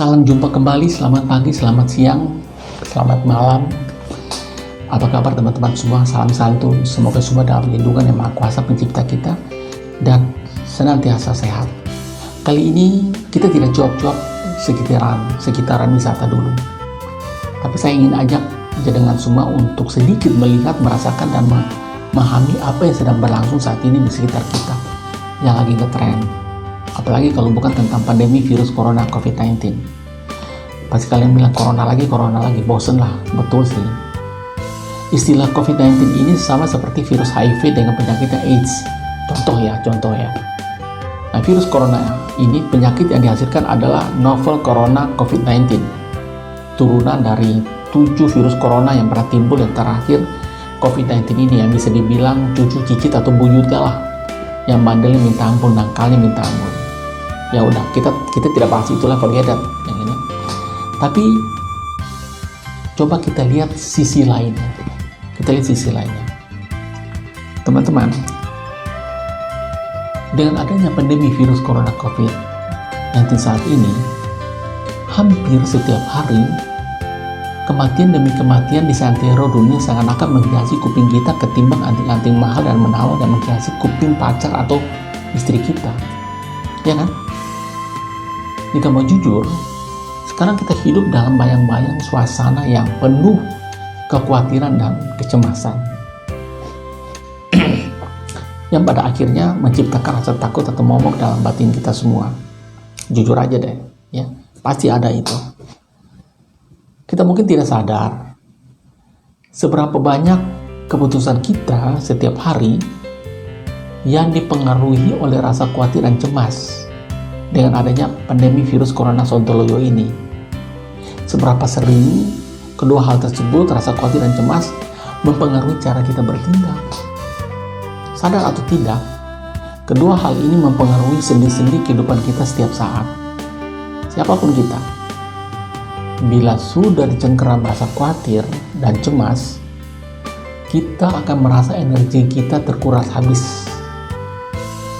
Salam jumpa kembali, selamat pagi, selamat siang, selamat malam. Apa kabar teman-teman semua? Salam santun, semoga semua dalam lindungan yang Maha Kuasa Pencipta kita dan senantiasa sehat. Kali ini kita tidak cuap-cuap sekitaran wisata dulu. Tapi saya ingin ajak dengan semua untuk sedikit melihat, merasakan dan memahami apa yang sedang berlangsung saat ini di sekitar kita yang lagi ngetren. Apalagi kalau bukan tentang pandemi virus corona COVID-19. Pasti kalian bilang corona lagi, bosen lah, betul sih. Istilah COVID-19 ini sama seperti virus HIV dengan penyakitnya AIDS. Contoh ya. Nah, virus corona ini penyakit yang dihasilkan adalah novel corona COVID-19. Turunan dari 7 virus corona yang pernah timbul yang terakhir COVID-19 ini yang bisa dibilang cucu cicit atau buyutnya lah. Yang bandelnya minta ampun, nangkalnya minta ampun. Ya udah, kita tidak bahas itulah, forget that yang ini. Tapi coba kita lihat sisi lainnya. Teman-teman, dengan adanya pandemi virus corona COVID-19 saat ini, hampir setiap hari kematian demi kematian di seantero dunia seakan-akan menghiasi kuping kita ketimbang anting-anting mahal dan menawan yang menghiasi kuping pacar atau istri kita. Ya kan? Jika mau jujur, sekarang kita hidup dalam bayang-bayang suasana yang penuh kekhawatiran dan kecemasan yang pada akhirnya menciptakan rasa takut atau momok dalam batin kita semua. Jujur aja deh, ya, pasti ada itu. Kita mungkin tidak sadar seberapa banyak keputusan kita setiap hari yang dipengaruhi oleh rasa khawatir dan cemas dengan adanya pandemi virus corona sontoloyo ini. Seberapa sering kedua hal tersebut, rasa khawatir dan cemas, mempengaruhi cara kita bertindak. Sadar atau tidak, kedua hal ini mempengaruhi sendi-sendi kehidupan kita setiap saat. Siapapun kita, bila sudah dicengkeram rasa khawatir dan cemas, kita akan merasa energi kita terkuras habis.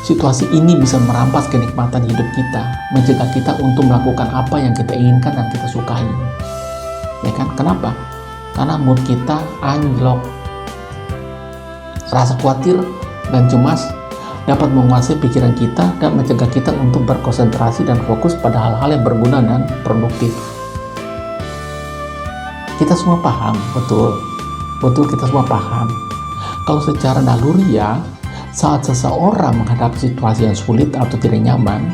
Situasi ini bisa merampas kenikmatan hidup kita, mencegah kita untuk melakukan apa yang kita inginkan dan kita sukai. Ya kan? Kenapa? Karena mood kita anjlok. Rasa khawatir dan cemas dapat menguasai pikiran kita dan mencegah kita untuk berkonsentrasi dan fokus pada hal-hal yang berguna dan produktif. Kita semua paham, betul kita semua paham. Kalau secara naluriah, saat seseorang menghadapi situasi yang sulit atau tidak nyaman,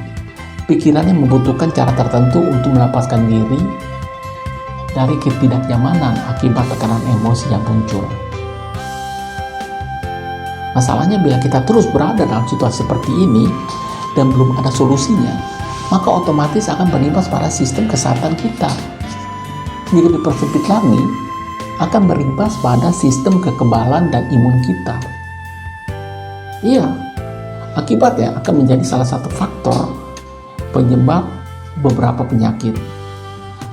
pikirannya membutuhkan cara tertentu untuk melepaskan diri dari ketidaknyamanan akibat tekanan emosi yang muncul. Masalahnya, bila kita terus berada dalam situasi seperti ini dan belum ada solusinya, maka otomatis akan berimbas pada sistem kesehatan kita. Jika dipersempit lagi, akan berimbas pada sistem kekebalan dan imun kita. Iya, akibatnya akan menjadi salah satu faktor penyebab beberapa penyakit.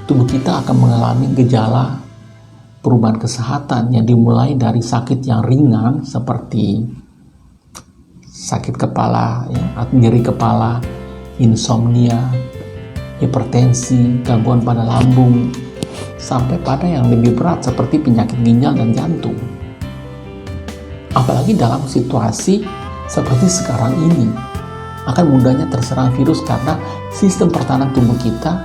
Tubuh kita akan mengalami gejala perubahan kesehatan yang dimulai dari sakit yang ringan seperti sakit kepala, nyeri kepala, insomnia, hipertensi, gangguan pada lambung, sampai pada yang lebih berat seperti penyakit ginjal dan jantung. Apalagi dalam situasi seperti sekarang ini, akan mudahnya terserang virus karena sistem pertahanan tubuh kita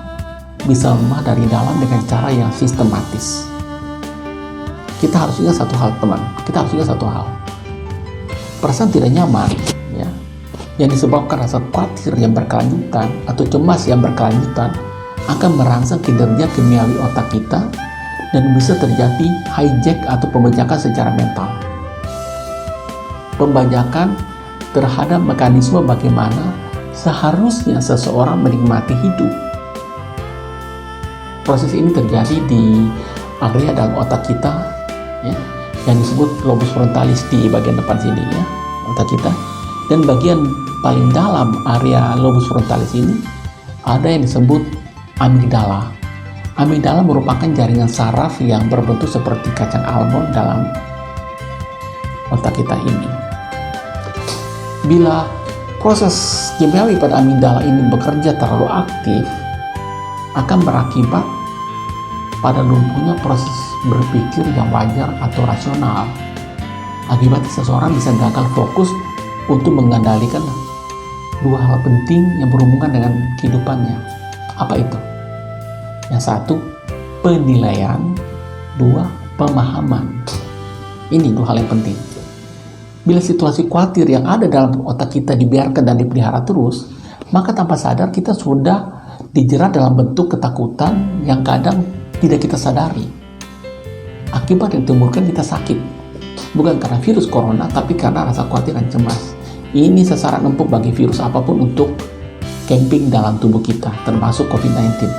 bisa lemah dari dalam dengan cara yang sistematis. Kita harus ingat satu hal, teman. Perasaan tidak nyaman, ya, yang disebabkan rasa khawatir yang berkelanjutan atau cemas yang berkelanjutan akan merangsang kinerja kimiawi otak kita dan bisa terjadi hijack atau pembajakan secara mental. Pembajakan terhadap mekanisme bagaimana seharusnya seseorang menikmati hidup. Proses ini terjadi di area dalam otak kita, ya, yang disebut lobus frontalis di bagian depan sini, ya, otak kita. Dan bagian paling dalam area lobus frontalis ini ada yang disebut amigdala. Amigdala merupakan jaringan saraf yang berbentuk seperti kacang almond dalam otak kita ini. Bila proses kimiawi pada amigdala ini bekerja terlalu aktif, akan berakibat pada lumpuhnya proses berpikir yang wajar atau rasional. Akibatnya seseorang bisa gagal fokus untuk mengendalikan dua hal penting yang berhubungan dengan kehidupannya. Apa itu? Yang satu, penilaian. Dua, pemahaman. Ini dua hal yang penting. Bila situasi khawatir yang ada dalam otak kita dibiarkan dan dipelihara terus, maka tanpa sadar kita sudah dijerat dalam bentuk ketakutan yang kadang tidak kita sadari. Akibat yang ditimbulkan kita sakit, bukan karena virus corona, tapi karena rasa khawatir dan cemas. Ini sasaran empuk bagi virus apapun untuk camping dalam tubuh kita, termasuk COVID-19,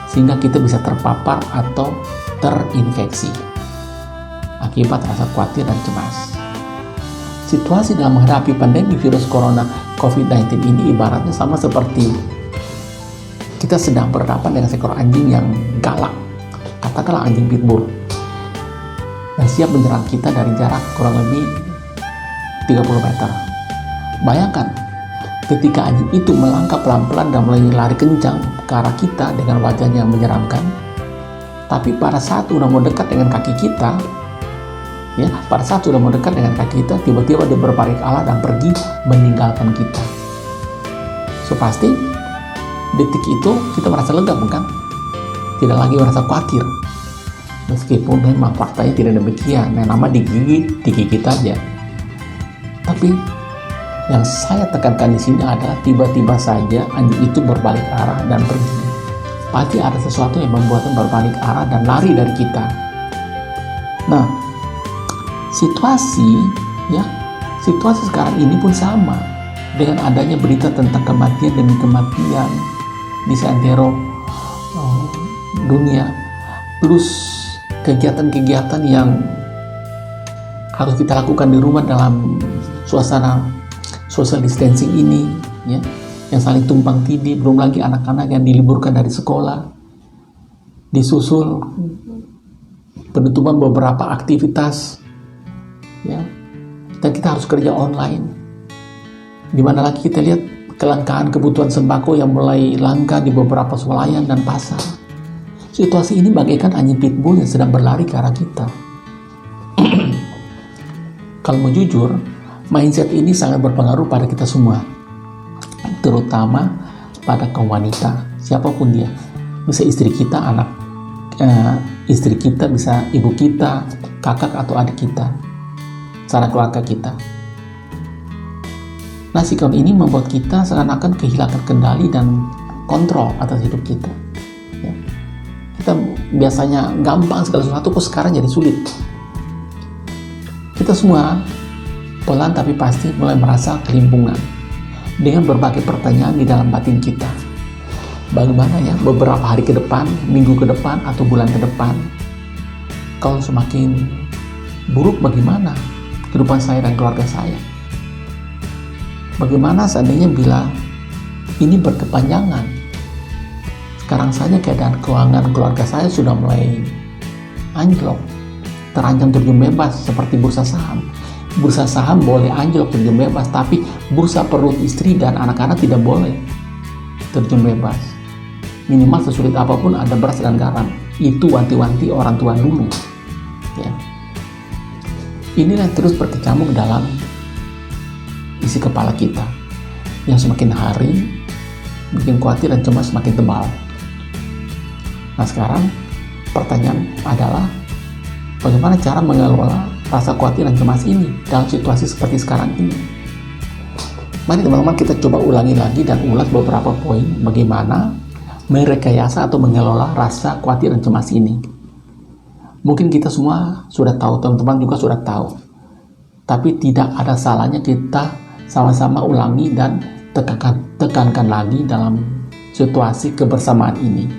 sehingga kita bisa terpapar atau terinfeksi akibat rasa khawatir dan cemas. Situasi dalam menghadapi pandemi virus corona COVID-19 ini ibaratnya sama seperti kita sedang berhadapan dengan seekor anjing yang galak, katakanlah anjing pitbull, yang siap menyerang kita dari jarak kurang lebih 30 meter. Bayangkan, ketika anjing itu melangkah pelan-pelan dan mulai lari kencang ke arah kita dengan wajahnya yang menyeramkan, tapi pada saat sudah mau dekat dengan kaki kita, tiba-tiba dia berbalik arah dan pergi meninggalkan kita. So pasti detik itu kita merasa lega, bukan? Tidak lagi merasa khawatir. Meskipun memang faktanya tidak demikian, yang nama digigit aja. Tapi yang saya tekankan di sini adalah tiba-tiba saja anjing itu berbalik arah dan pergi. Pasti ada sesuatu yang membuatnya berbalik arah dan lari dari kita. Nah, situasi sekarang ini pun sama, dengan adanya berita tentang kematian demi kematian di seantero dunia, plus kegiatan-kegiatan yang harus kita lakukan di rumah dalam suasana social distancing ini, yang saling tumpang tindih, belum lagi anak-anak yang diliburkan dari sekolah, disusul penutupan beberapa aktivitas, dan kita harus kerja online. Dimana lagi kita lihat kelangkaan kebutuhan sembako yang mulai langka di beberapa swalayan dan pasar. Situasi ini bagaikan anjing pitbull yang sedang berlari ke arah kita. Kalau mau jujur, mindset ini sangat berpengaruh pada kita semua, terutama pada kaum wanita, siapapun dia. Bisa istri kita, istri kita, bisa ibu kita, kakak atau adik kita, sanak keluarga kita. Nah, sikap ini membuat kita seakan-akan kehilangan kendali dan kontrol atas hidup kita. Kita biasanya gampang segala sesuatu, kok sekarang jadi sulit. Kita semua pelan tapi pasti mulai merasa kelimpungan dengan berbagai pertanyaan di dalam batin kita. Bagaimana ya beberapa hari ke depan, minggu ke depan, atau bulan ke depan? Kalau semakin buruk, bagaimana kehidupan saya dan keluarga saya? Bagaimana seandainya bila ini berkepanjangan? Sekarang saja keadaan keuangan keluarga saya sudah mulai anjlok, terancam terjun bebas seperti bursa saham. Bursa saham boleh anjlok terjun bebas, tapi bursa perut istri dan anak-anak tidak boleh terjun bebas. Minimal sesulit apapun ada beras dan garam. Itu wanti-wanti orang tua dulu. Inilah yang terus berkecamuk dalam isi kepala kita, yang semakin hari bikin khawatir dan cemas semakin tebal. Nah, sekarang pertanyaan adalah bagaimana cara mengelola rasa khawatir dan cemas ini dalam situasi seperti sekarang ini. Mari teman-teman kita coba ulangi lagi dan ulas beberapa poin bagaimana merekayasa atau mengelola rasa khawatir dan cemas ini. Mungkin kita semua sudah tahu, teman-teman juga sudah tahu, tapi tidak ada salahnya kita sama-sama ulangi dan tekankan lagi dalam situasi kebersamaan ini,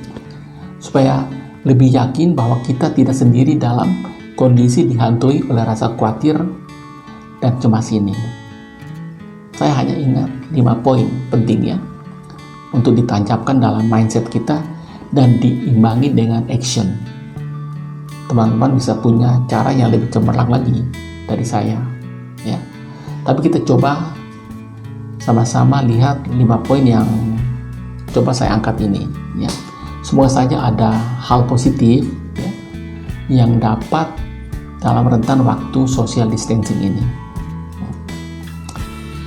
supaya lebih yakin bahwa kita tidak sendiri dalam kondisi dihantui oleh rasa khawatir dan cemas ini. Saya hanya ingat 5 poin penting untuk ditancapkan dalam mindset kita dan diimbangi dengan action. Teman-teman bisa punya cara yang lebih cemerlang lagi dari saya, Tapi kita coba sama-sama lihat 5 poin yang coba saya angkat ini, semoga saja ada hal positif ya, yang dapat dalam rentan waktu social distancing ini.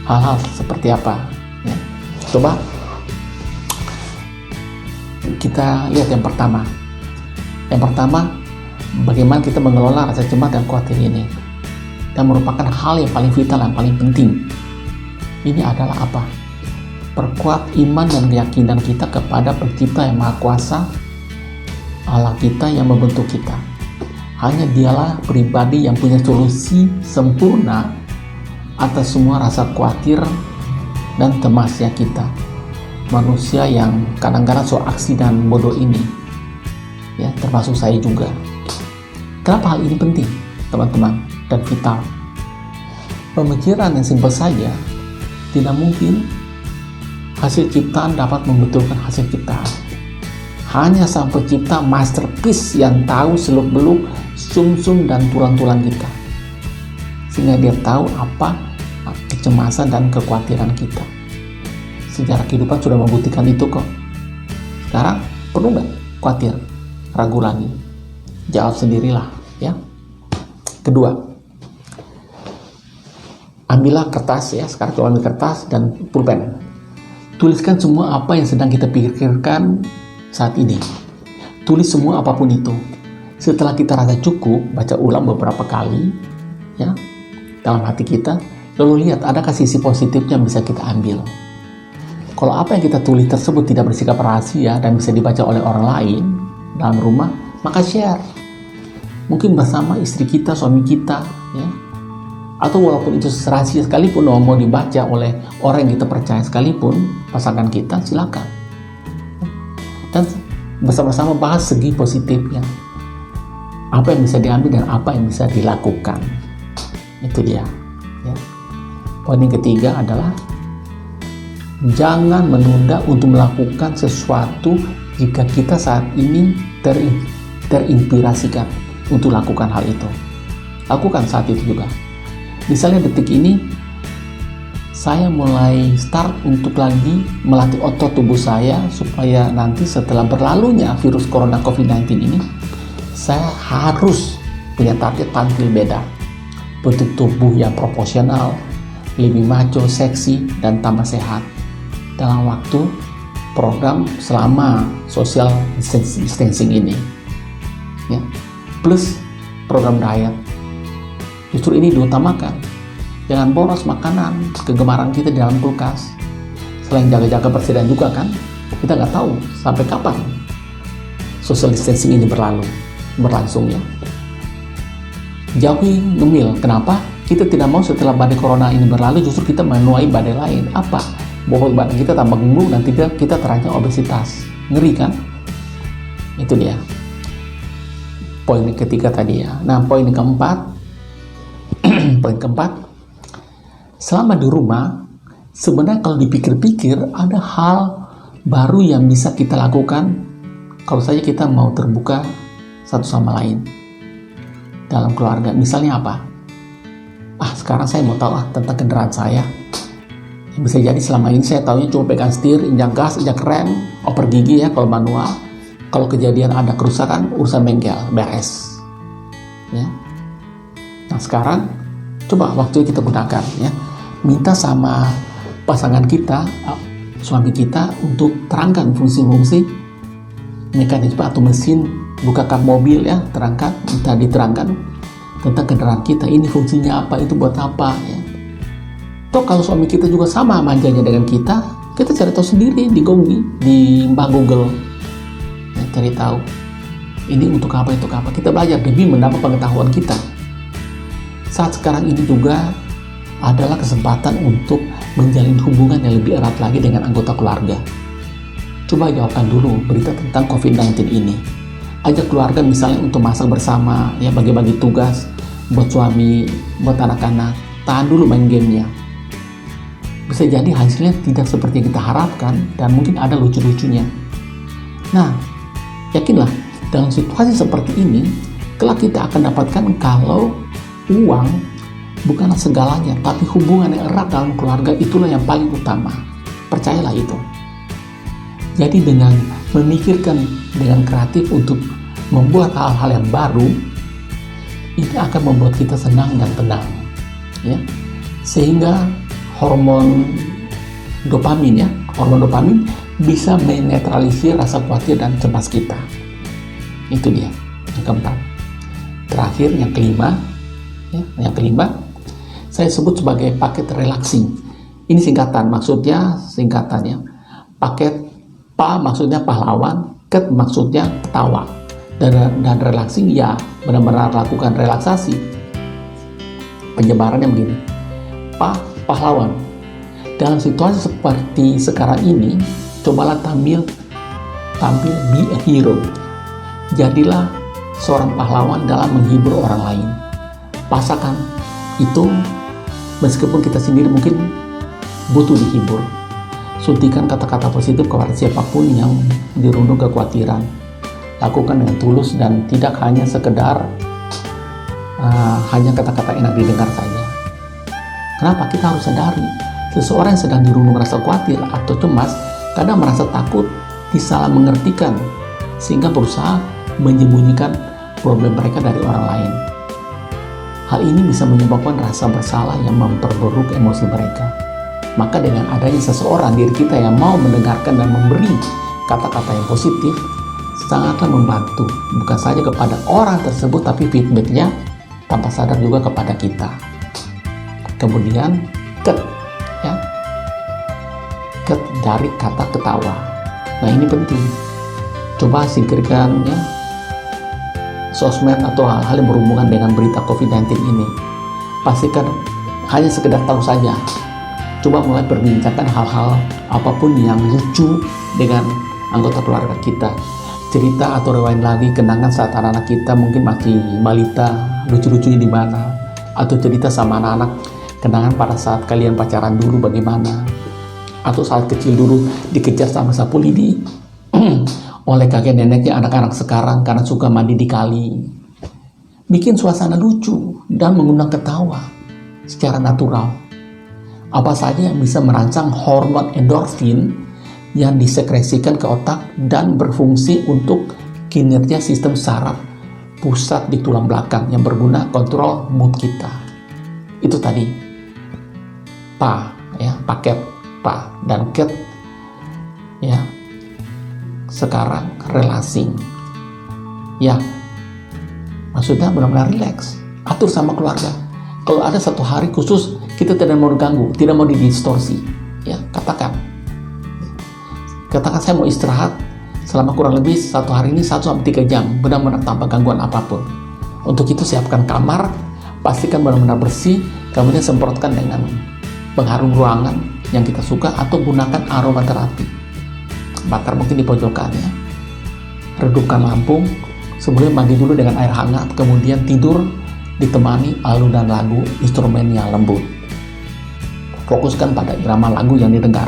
Hal-hal seperti apa ya? Coba kita lihat yang pertama. Yang pertama, bagaimana kita mengelola rasa cemas dan khawatir ini, dan merupakan hal yang paling vital, yang paling penting. Ini adalah apa? Perkuat iman dan keyakinan kita kepada Pencipta yang Maha Kuasa, Allah kita yang membentuk kita. Hanya Dialah pribadi yang punya solusi sempurna atas semua rasa khawatir dan cemasnya kita, manusia yang kadang-kadang so aksi dan bodoh ini ya, termasuk saya juga. Kenapa hal ini penting teman-teman dan vital? Pemikiran yang simpel saja, tidak mungkin hasil ciptaan dapat membetulkan hasil ciptaan. Hanya sang pencipta masterpiece yang tahu seluk-beluk sum-sum dan tulang-tulang kita, sehingga dia tahu apa kecemasan dan kekhawatiran kita. Sejarah kehidupan sudah membuktikan itu kok. Sekarang perlu nggak khawatir, ragu lagi? Jawab sendirilah ya. Kedua, ambillah kertas ya. Sekarang coba ambil kertas dan pulpen. Tuliskan semua apa yang sedang kita pikirkan saat ini. Tulis semua apapun itu. Setelah kita rasa cukup, baca ulang beberapa kali ya dalam hati kita, lalu lihat adakah sisi positifnya yang bisa kita ambil. Kalau apa yang kita tulis tersebut tidak bersikap rahasia dan bisa dibaca oleh orang lain dalam rumah, maka share. Mungkin bersama istri kita, suami kita ya. Atau walaupun itu rahasia sekalipun, mau dibaca oleh orang yang kita percaya sekalipun, pasangan kita, silakan. Dan bersama-sama bahas segi positifnya. Apa yang bisa diambil dan apa yang bisa dilakukan. Itu dia. Ya. Poin yang ketiga adalah jangan menunda untuk melakukan sesuatu jika kita saat ini terinspirasikan untuk lakukan hal itu. Lakukan saat itu juga. Misalnya detik ini saya mulai start untuk lagi melatih otot tubuh saya supaya nanti setelah berlalunya virus corona COVID-19 ini, saya harus punya target tampil beda, bentuk tubuh yang proporsional, lebih maco, seksi, dan tambah sehat dalam waktu program selama social distancing ini ya. Plus program diet, justru ini diutamakan. Jangan boros makanan kegemaran kita di dalam kulkas. Selain jaga-jaga persediaan juga kan, kita nggak tahu sampai kapan social distancing ini berlangsung ya. Jauhi ngemil. Kenapa? Kita tidak mau setelah badai corona ini berlalu justru kita menuai badai lain. Apa? Bobot badan kita tambah gemuk dan kita terancam obesitas. Ngeri kan? Itu dia. Poin ketiga tadi ya. Nah, poin keempat, selama di rumah, sebenarnya kalau dipikir-pikir ada hal baru yang bisa kita lakukan kalau saja kita mau terbuka satu sama lain dalam keluarga. Misalnya apa? Sekarang saya mau tahu tentang kendaraan saya. Bisa jadi selama ini saya tahunya cuma pegang setir, injak gas, injak rem, oper gigi ya kalau manual. Kalau kejadian ada kerusakan, urusan bengkel, beres. Ya. Nah sekarang coba waktu kita gunakan ya. Minta sama pasangan kita, suami kita untuk terangkan fungsi-fungsi mekanisme atau mesin buka kap mobil ya, minta diterangkan tentang kendaraan kita, ini fungsinya apa, itu buat apa ya. Toh kalau suami kita juga sama manjanya dengan kita cari tahu sendiri di Mbah Google ya, cari tahu ini untuk apa, kita belajar demi menambah pengetahuan kita. Saat sekarang ini juga adalah kesempatan untuk menjalin hubungan yang lebih erat lagi dengan anggota keluarga. Coba jawabkan dulu berita tentang COVID-19 ini. Ajak keluarga misalnya untuk masak bersama, ya bagi-bagi tugas buat suami, buat anak-anak. Tahan dulu main gamenya. Bisa jadi hasilnya tidak seperti yang kita harapkan dan mungkin ada lucu-lucunya. Nah, yakinlah dalam situasi seperti ini, kelak kita akan dapatkan kalau uang bukanlah segalanya, tapi hubungan yang erat dalam keluarga itulah yang paling utama. Percayalah itu. Jadi dengan memikirkan dengan kreatif untuk membuat hal-hal yang baru, ini akan membuat kita senang dan tenang, ya. Sehingga hormon dopamin bisa menetralisir rasa khawatir dan cemas kita. Itu dia yang keempat. Terakhir yang kelima, saya sebut sebagai paket relaxing. Ini singkatannya. Paket PA maksudnya pahlawan, KET maksudnya ketawa, dan relaxing ya benar-benar lakukan relaksasi. Penyebarannya begini. PA pahlawan. Dalam situasi seperti sekarang ini, cobalah tampil be a hero. Jadilah seorang pahlawan dalam menghibur orang lain. Pasakan itu, meskipun kita sendiri mungkin butuh dihibur. Suntikan kata-kata positif kepada siapapun yang dirundung kekhawatiran. Lakukan dengan tulus dan tidak hanya sekedar hanya kata-kata enak didengar saja. Kenapa? Kita harus sadari, seseorang yang sedang dirundung rasa khawatir atau cemas kadang merasa takut disalah mengertikan, sehingga berusaha menyembunyikan problem mereka dari orang lain. Hal ini bisa menyebabkan rasa bersalah yang memperburuk emosi mereka. Maka dengan adanya seseorang, diri kita yang mau mendengarkan dan memberi kata-kata yang positif, sangatlah membantu, bukan saja kepada orang tersebut, tapi feedbacknya tanpa sadar juga kepada kita. Kemudian KET, ya, KET dari kata ketawa. Nah, ini penting. Coba singkirkan, ya, sosmed atau hal-hal yang berhubungan dengan berita COVID-19 ini. Pastikan hanya sekedar tahu saja. Coba mulai perbincangkan hal-hal apapun yang lucu dengan anggota keluarga kita. Cerita atau rewind lagi kenangan saat anak-anak kita mungkin masih balita, lucu-lucunya di mana. Atau cerita sama anak-anak kenangan pada saat kalian pacaran dulu bagaimana. Atau saat kecil dulu dikejar sama sapu lidi oleh kakek neneknya anak-anak sekarang karena suka mandi di kali. Bikin suasana lucu dan mengundang ketawa secara natural. Apa saja yang bisa merangsang hormon endorfin yang disekresikan ke otak dan berfungsi untuk kinerja sistem saraf pusat di tulang belakang yang berguna kontrol mood kita. Itu tadi PA, ya, paket PA dan KET, ya. Sekarang relaxing, ya, maksudnya benar-benar relax, atur sama keluarga. Kalau ada satu hari khusus kita tidak mau diganggu, tidak mau didistorsi, ya, katakan saya mau istirahat selama kurang lebih satu hari ini 1-3 jam, benar-benar tanpa gangguan apapun. Untuk itu siapkan kamar, pastikan benar-benar bersih, kemudian semprotkan dengan pengharum ruangan yang kita suka atau gunakan aromaterapi. Bakar mungkin di pojokannya, redupkan lampu, sebelum mandi dulu dengan air hangat, kemudian tidur ditemani alunan lagu instrumen yang lembut. Fokuskan pada irama lagu yang didengar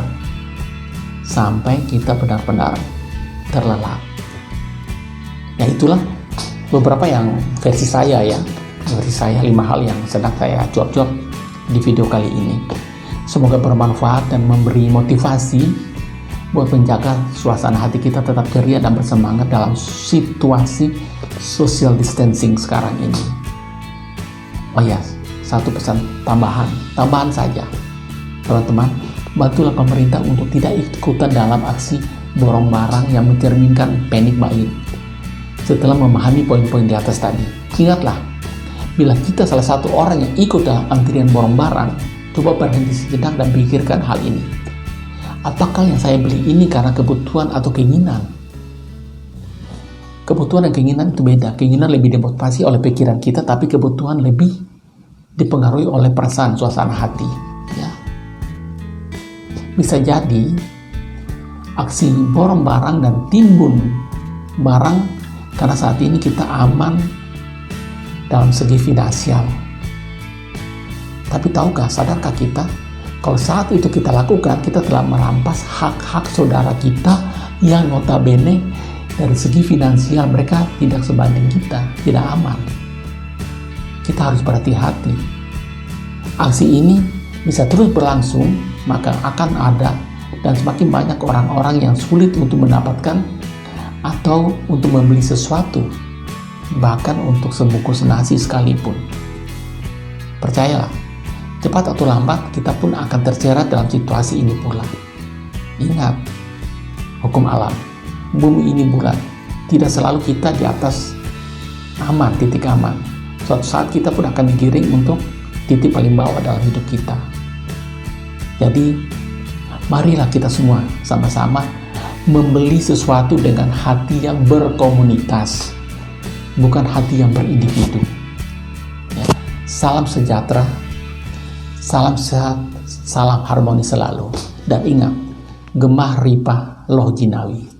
sampai kita benar-benar terlelap. Ya, itulah beberapa yang versi saya, ya, 5 hal yang sedang saya cuap-cuap di video kali ini. Semoga bermanfaat dan memberi motivasi buat menjaga suasana hati kita tetap ceria dan bersemangat dalam situasi social distancing sekarang ini. Oh ya, satu pesan tambahan saja. Teman-teman, bantulah pemerintah untuk tidak ikutan dalam aksi borong barang yang mencerminkan panic buying. Setelah memahami poin-poin di atas tadi, ingatlah, bila kita salah satu orang yang ikut dalam antrian borong barang, coba berhenti sejenak dan pikirkan hal ini. Apakah yang saya beli ini karena kebutuhan atau keinginan? Kebutuhan dan keinginan itu beda. Keinginan lebih dimotivasi oleh pikiran kita, tapi kebutuhan lebih dipengaruhi oleh perasaan, suasana hati. Ya. Bisa jadi aksi borong barang dan timbun barang karena saat ini kita aman dalam segi finansial. Tapi tahukah, sadarkah kita, kalau saat itu kita lakukan, kita telah merampas hak-hak saudara kita yang notabene dari segi finansial mereka tidak sebanding kita, tidak aman. Kita harus berhati-hati. Aksi ini bisa terus berlangsung, maka akan ada dan semakin banyak orang-orang yang sulit untuk mendapatkan atau untuk membeli sesuatu, bahkan untuk sebungkus nasi sekalipun. Percayalah, cepat atau lambat kita pun akan terjerat dalam situasi ini pula. Ingat, hukum alam, bumi ini bulat, tidak selalu kita di atas aman, titik aman. Suatu saat kita pun akan digiring untuk titik paling bawah dalam hidup kita. Jadi, marilah kita semua sama-sama membeli sesuatu dengan hati yang berkomunitas, bukan hati yang berindividu. Ya. Salam sejahtera, salam sehat, salam harmoni selalu. Dan ingat, Gemah Ripah Loh Jinawi.